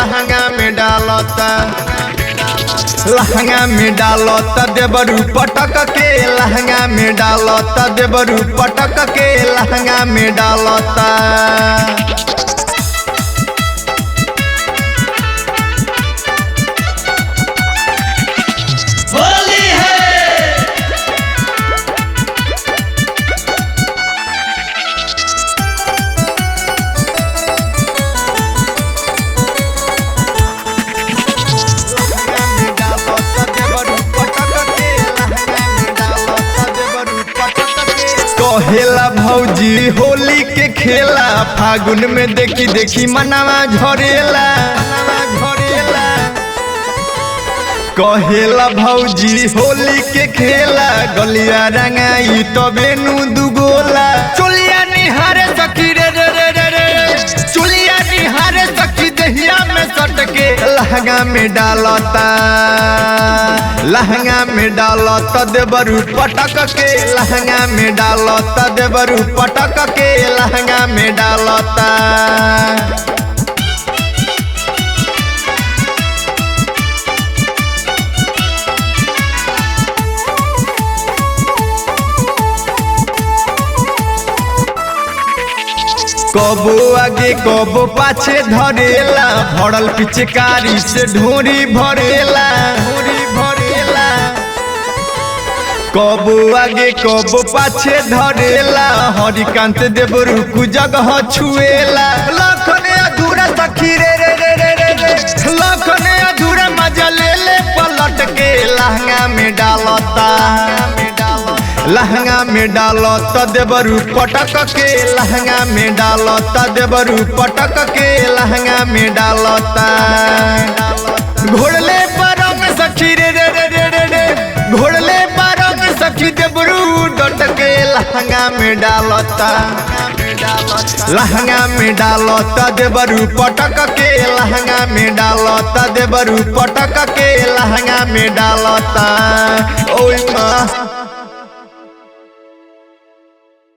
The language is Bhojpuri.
लहंगा में डालता, लहंगा में डालता देवरू पटक के, लहंगा में डालता देवरू पटक के, लहंगा में डालता। कहेला भौजी होली के खेला, फागुन में देखी देखी मनावा झरेला, कहेला भौजी होली के खेला, गलिया रंगाई तबे नु दुगोला। चुलिया निहारे सखी रे रे रे रे रे, चुलिया निहारे सखी दहिया में सटके, लहंगा में डालता, लहंगा में डालता देवरू पटक के, लहंगा में डालता देवरू पटक के, लहंगा में डालता। कबो आगे कबो पाछे धरेला, भरल पिचकारी से ढोरी भरेला, कबो आगे कबो पाछे धरेला, हरिकांत देवरू कु जगह छुएला। लखन अधूरा सखी रे रे रे रे रे रे, लखन अधूरा मजा ले ले पलट के, लहंगा में डालता, लहंगा में डालता देवरू पटक के, लहंगा में डालता देवरू पटक के, लहंगा में डालता। घोड़ले पारों में सखी रे रे रे रे रे रे, घोड़ले पारों में सखी देवरू डट के, लहंगा में डालता, लहंगा में डालता देवरू पटक के, लहंगा में डालता देवरू पटक के, लहंगा में डालता। ओय माँ